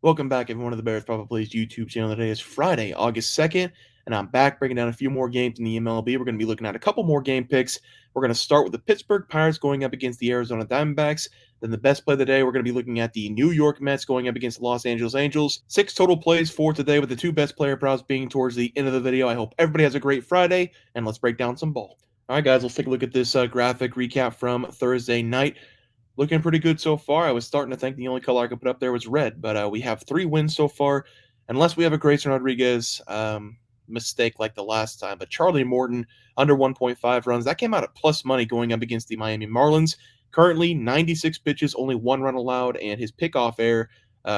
Welcome back, everyone, to the Bears Probably Plays YouTube channel. Today is Friday, August 2nd, and I'm back breaking down a few more games in the MLB. We're going to be looking at a couple more game picks. We're going to start with the Pittsburgh Pirates going up against the Arizona Diamondbacks. Then the best play of the day, we're going to be looking at the New York Mets going up against the Los Angeles Angels. 6 total plays for today, with the 2 best player props being towards the end of the video. I hope everybody has a great Friday, and let's break down some ball. All right, guys, let's take a look at this graphic recap from Thursday night. Looking pretty good so far. I was starting to think the only color I could put up there was red, but we have 3 wins so far, unless we have a Grayson Rodriguez mistake like the last time. But Charlie Morton, under 1.5 runs, that came out at plus money going up against the Miami Marlins. Currently, 96 pitches, only 1 run allowed, and his pickoff error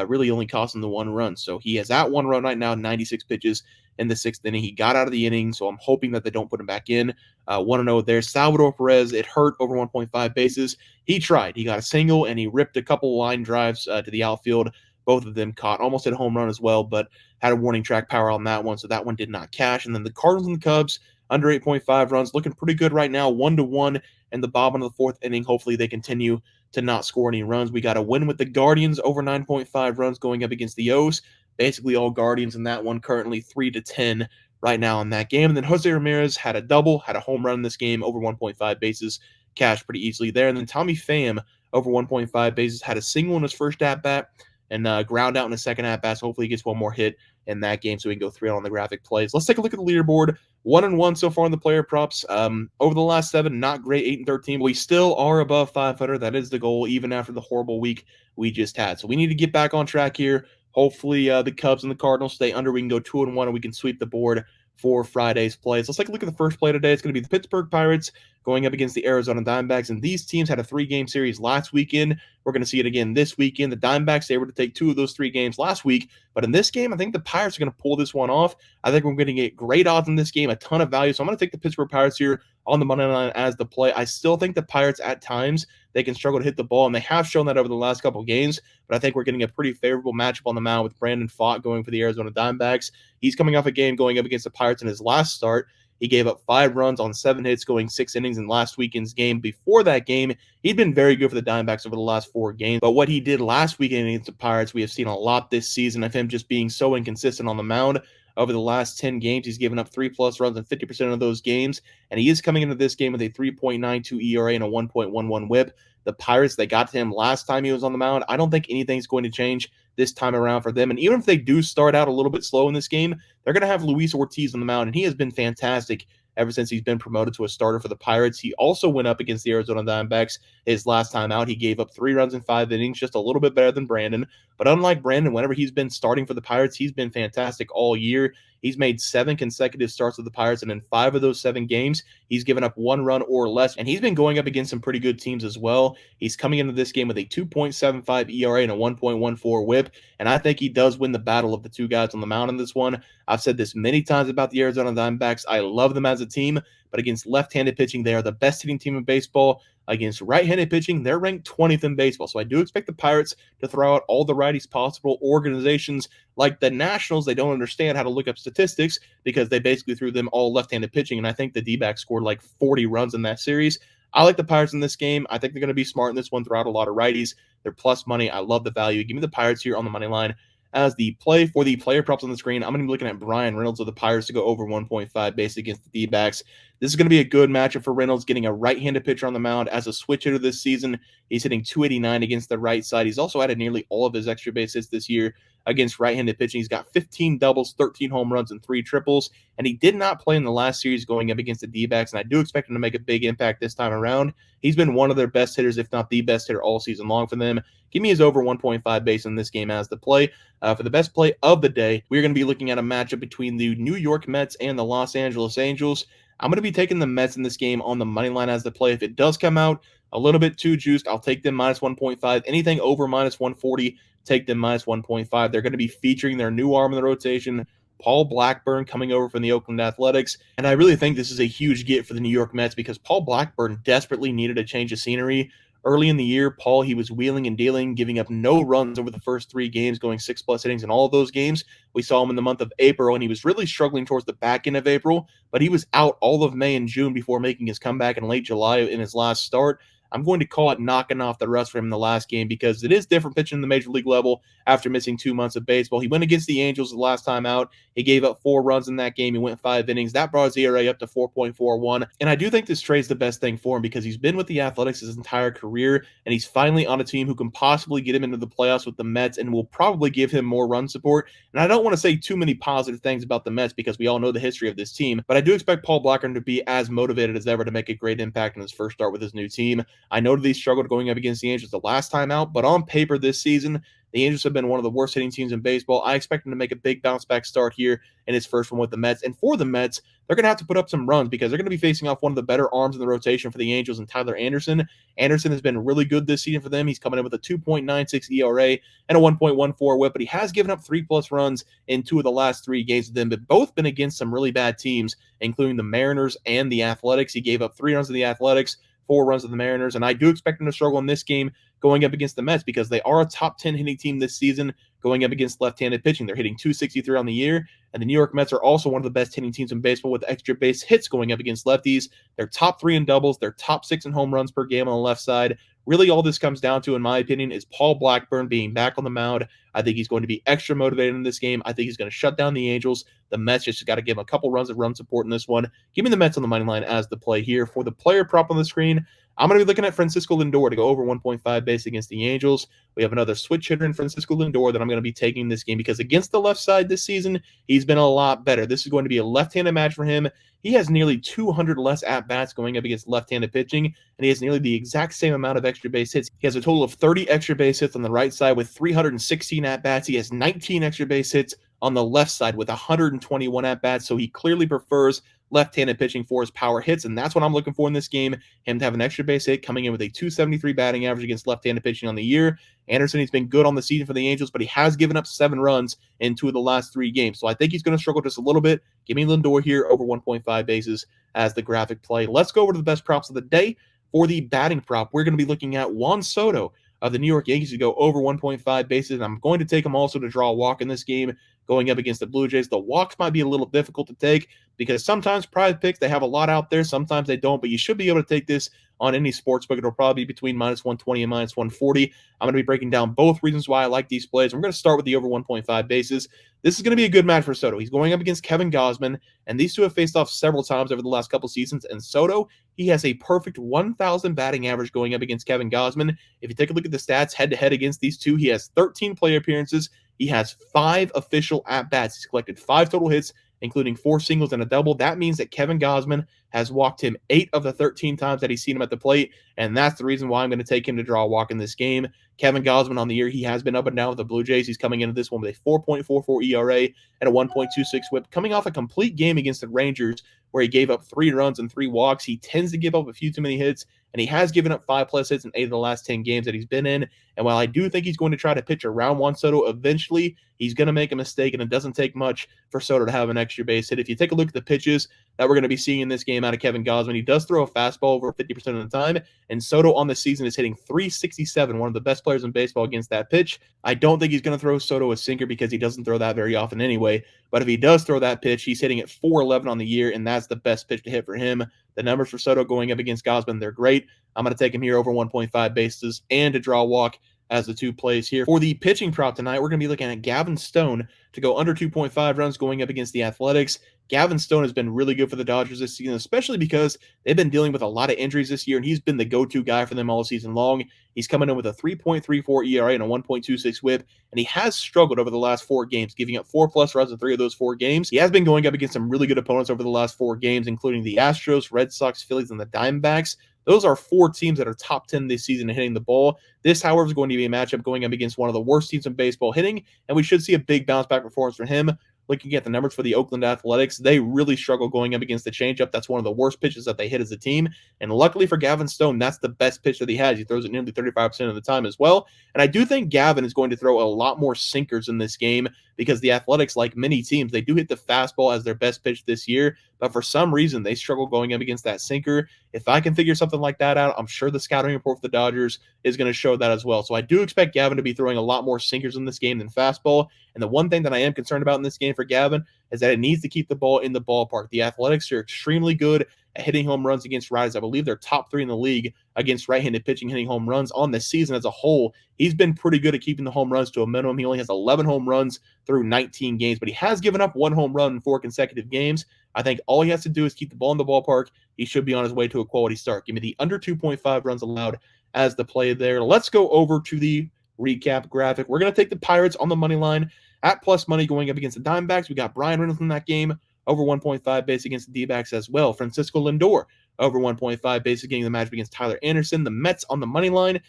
really only cost him the 1 run. So he has at 1 run right now, 96 pitches in the 6th inning. He got out of the inning, so I'm hoping that they don't put him back in. 1-0 there. Salvador Perez, it hurt over 1.5 bases. He tried. He got a single, and he ripped a couple line drives to the outfield. Both of them caught. Almost hit a home run as well, but had a warning track power on that one, so that one did not cash. And then the Cardinals and the Cubs, under 8.5 runs, looking pretty good right now, 1-1 in the bottom of the 4th inning. Hopefully they continue to not score any runs. We got a win with the Guardians, over 9.5 runs going up against the O's. Basically all Guardians in that one, currently 3-10 right now in that game. And then Jose Ramirez had a double, had a home run in this game, over 1.5 bases, cashed pretty easily there. And then Tommy Pham, over 1.5 bases, had a single in his first at-bat and ground out in his second at-bat. So hopefully he gets one more hit in that game so we can go 3 on the graphic plays. Let's take a look at the leaderboard. 1-1 so far in the player props. Over the last 7, not great, 8-13. We still are above 500. That is the goal, even after the horrible week we just had. So we need to get back on track here. Hopefully the Cubs and the Cardinals stay under. We can go 2-1 and we can sweep the board for Friday's plays. Let's take a look at the first play today. It's going to be the Pittsburgh Pirates going up against the Arizona Diamondbacks. And these teams had a 3-game series last weekend. We're going to see it again this weekend. The Diamondbacks, they were to take 2 of those 3 games last week. But in this game, I think the Pirates are going to pull this one off. I think we're going to get great odds in this game, a ton of value. So I'm going to take the Pittsburgh Pirates here on the money line as the play. I still think the Pirates at times, they can struggle to hit the ball, and they have shown that over the last couple of games. But I think we're getting a pretty favorable matchup on the mound with Brandon Pfaadt going for the Arizona Diamondbacks. He's coming off a game going up against the Pirates in his last start. He gave up 5 runs on 7 hits, going 6 innings in last weekend's game. Before that game, he'd been very good for the Diamondbacks over the last 4 games. But what he did last weekend against the Pirates, we have seen a lot this season of him just being so inconsistent on the mound. Over the last 10 games, he's given up 3+ runs in 50% of those games, and he is coming into this game with a 3.92 ERA and a 1.11 WHIP. The Pirates, they got to him last time he was on the mound. I don't think anything's going to change this time around for them. And even if they do start out a little bit slow in this game, they're going to have Luis Ortiz on the mound, and he has been fantastic ever since he's been promoted to a starter for the Pirates. He also went up against the Arizona Diamondbacks his last time out. He gave up 3 runs in 5 innings, just a little bit better than Brandon. But unlike Brandon, whenever he's been starting for the Pirates, he's been fantastic all year. He's made 7 consecutive starts with the Pirates, and in 5 of those 7 games, he's given up 1 run or less, and he's been going up against some pretty good teams as well. He's coming into this game with a 2.75 ERA and a 1.14 WHIP, and I think he does win the battle of the 2 guys on the mound in this one. I've said this many times about the Arizona Diamondbacks. I love them as a team, but against left-handed pitching, they are the best hitting team in baseball. Against right-handed pitching, they're ranked 20th in baseball. So I do expect the Pirates to throw out all the righties possible. Organizations like the Nationals, they don't understand how to look up statistics because they basically threw them all left-handed pitching, and I think the D-backs scored like 40 runs in that series. I like the Pirates in this game. I think they're going to be smart in this one, throw out a lot of righties. They're plus money. I love the value. Give me the Pirates here on the money line. As the play for the player props on the screen, I'm going to be looking at Brian Reynolds of the Pirates to go over 1.5 base against the D-backs. This is going to be a good matchup for Reynolds, getting a right-handed pitcher on the mound as a switch hitter this season. He's hitting 289 against the right side. He's also added nearly all of his extra base hits this year against right-handed pitching. He's got 15 doubles, 13 home runs, and 3 triples, and he did not play in the last series going up against the D-backs, and I do expect him to make a big impact this time around. He's been one of their best hitters, if not the best hitter all season long for them. Give me his over 1.5 base in this game as the play. For the best play of the day, we're going to be looking at a matchup between the New York Mets and the Los Angeles Angels. I'm going to be taking the Mets in this game on the money line as the play. If it does come out a little bit too juiced, I'll take them minus 1.5. Anything over minus 140, take them minus 1.5. They're going to be featuring their new arm in the rotation, Paul Blackburn, coming over from the Oakland Athletics. And I really think this is a huge get for the New York Mets because Paul Blackburn desperately needed a change of scenery. Early in the year, Paul, he was wheeling and dealing, giving up no runs over the first 3 games, going 6+ innings in all of those games. We saw him in the month of April, and he was really struggling towards the back end of April, but he was out all of May and June before making his comeback in late July in his last start. I'm going to call it knocking off the rust for him in the last game because it is different pitching in the major league level after missing 2 months of baseball. He went against the Angels the last time out. He gave up 4 runs in that game. He went 5 innings. That brought his ERA up to 4.41. And I do think this trade's the best thing for him because he's been with the Athletics his entire career, and he's finally on a team who can possibly get him into the playoffs with the Mets and will probably give him more run support. And I don't want to say too many positive things about the Mets because we all know the history of this team, but I do expect Paul Blackburn to be as motivated as ever to make a great impact in his first start with his new team. I know that he struggled going up against the Angels the last time out, but on paper this season, the Angels have been one of the worst hitting teams in baseball. I expect him to make a big bounce back start here in his first one with the Mets. And for the Mets, they're going to have to put up some runs because they're going to be facing off one of the better arms in the rotation for the Angels and Tyler Anderson. Anderson has been really good this season for them. He's coming in with a 2.96 ERA and a 1.14 whip, but he has given up 3+ runs in 2 of the last 3 games with them, but both been against some really bad teams, including the Mariners and the Athletics. He gave up 3 runs to the Athletics, 4 runs to the Mariners, and I do expect him to struggle in this game going up against the Mets because they are a top 10 hitting team this season going up against left-handed pitching. They're hitting 263 on the year, and the New York Mets are also one of the best hitting teams in baseball with extra base hits going up against lefties. They're top 3 in doubles. They're top 6 in home runs per game on the left side. Really, all this comes down to, in my opinion, is Paul Blackburn being back on the mound. I think he's going to be extra motivated in this game. I think he's going to shut down the Angels. The Mets just got to give him a couple runs of run support in this one. Give me the Mets on the money line as the play here. For the player prop on the screen, I'm going to be looking at Francisco Lindor to go over 1.5 base against the Angels. We have another switch hitter in Francisco Lindor that I'm going to be taking this game because against the left side this season, he's been a lot better. This is going to be a left-handed match for him. He has nearly 200 less at-bats going up against left-handed pitching, and he has nearly the exact same amount of extra base hits. He has a total of 30 extra base hits on the right side with 316 at-bats. He has 19 extra base hits on the left side with 121 at-bats, so he clearly prefers left-handed pitching for his power hits, and that's what I'm looking for in this game, him to have an extra base hit coming in with a 273 batting average against left-handed pitching on the year. Anderson, he's been good on the season for the Angels, but he has given up 7 runs in 2 of the last 3 games, so I think he's going to struggle just a little bit. Give me Lindor here over 1.5 bases as the graphic play. Let's go over to the best props of the day. For the batting prop, we're going to be looking at Juan Soto of the New York Yankees to go over 1.5 bases. I'm going to take him also to draw a walk in this game going up against the Blue Jays. The walks might be a little difficult to take because sometimes PrizePicks, they have a lot out there. Sometimes they don't, but you should be able to take this on any sportsbook. It'll probably be between -120 and -140. I'm going to be breaking down both reasons why I like these plays. We're going to start with the over 1.5 bases. This is going to be a good match for Soto. He's going up against Kevin Gausman, and these two have faced off several times over the last couple seasons. And Soto, he has a perfect 1,000 batting average going up against Kevin Gausman. If you take a look at the stats head-to-head against these two, he has 13 play appearances. He has 5 official at-bats. He's collected 5 total hits, including 4 singles and a double. That means that Kevin Gausman has walked him 8 of the 13 times that he's seen him at the plate, and that's the reason why I'm going to take him to draw a walk in this game. Kevin Gausman on the year, he has been up and down with the Blue Jays. He's coming into this one with a 4.44 ERA and a 1.26 whip, coming off a complete game against the Rangers where he gave up 3 runs and 3 walks. He tends to give up a few too many hits, and he has given up 5+ hits in 8 of the last 10 games that he's been in. And while I do think he's going to try to pitch around Juan Soto, eventually he's going to make a mistake, and it doesn't take much for Soto to have an extra base hit. If you take a look at the pitches that we're going to be seeing in this game out of Kevin Gausman, he does throw a fastball over 50% of the time, and Soto on the season is hitting .367, one of the best players in baseball against that pitch. I don't think he's going to throw Soto a sinker because he doesn't throw that very often anyway, but if he does throw that pitch, he's hitting at .411 on the year, and that's the best pitch to hit for him. The numbers for Soto going up against Gausman, they're great. I'm going to take him here over 1.5 bases and to draw a walk as the 2 plays here. For the pitching prop tonight, we're going to be looking at Gavin Stone to go under 2.5 runs going up against the Athletics. Gavin Stone has been really good for the Dodgers this season, especially because they've been dealing with a lot of injuries this year, and he's been the go-to guy for them all season long. He's coming in with a 3.34 ERA and a 1.26 whip, and he has struggled over the last 4 games, giving up 4+ runs in 3 of those 4 games. He has been going up against some really good opponents over the last 4 games, including the Astros, Red Sox, Phillies, and the Diamondbacks. Those are 4 teams that are top 10 this season in hitting the ball. This, however, is going to be a matchup going up against one of the worst teams in baseball hitting, and we should see a big bounce-back performance from him. Looking at the numbers for the Oakland Athletics, they really struggle going up against the changeup. That's one of the worst pitches that they hit as a team. And luckily for Gavin Stone, that's the best pitch that he has. He throws it nearly 35% of the time as well. And I do think Gavin is going to throw a lot more sinkers in this game because the Athletics, like many teams, they do hit the fastball as their best pitch this year. But for some reason, they struggle going up against that sinker. If I can figure something like that out, I'm sure the scouting report for the Dodgers is going to show that as well. So I do expect Gavin to be throwing a lot more sinkers in this game than fastball. And the one thing that I am concerned about in this game for Gavin is that it needs to keep the ball in the ballpark. The Athletics are extremely good at hitting home runs against righties. I believe they're top 3 in the league against right-handed pitching, hitting home runs on the season as a whole. He's been pretty good at keeping the home runs to a minimum. He only has 11 home runs through 19 games, but he has given up 1 home run in 4 consecutive games. I think all he has to do is keep the ball in the ballpark. He should be on his way to a quality start. Give me the under 2.5 runs allowed as the play there. Let's go over to the recap graphic. We're going to take the Pirates on the money line at plus money going up against the Diamondbacks. We got Brian Reynolds in that game, over 1.5 base against the D-backs as well. Francisco Lindor, over 1.5 bases, getting the matchup against Tyler Anderson. The Mets on the money line.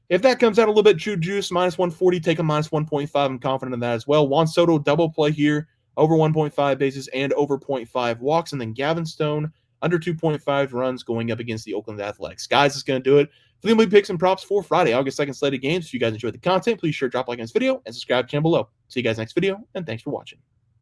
If that comes out a little bit juice, minus 140, take a minus 1.5. I'm confident in that as well. Juan Soto, double play here, over 1.5 bases and over 0.5 walks. And then Gavin Stone, under 2.5 runs going up against the Oakland Athletics. Guys, it's going to do it for the MLB picks and props for Friday, August 2nd slated games. If you guys enjoyed the content, please sure drop a like on this video and subscribe to the channel below. See you guys next video, and thanks for watching.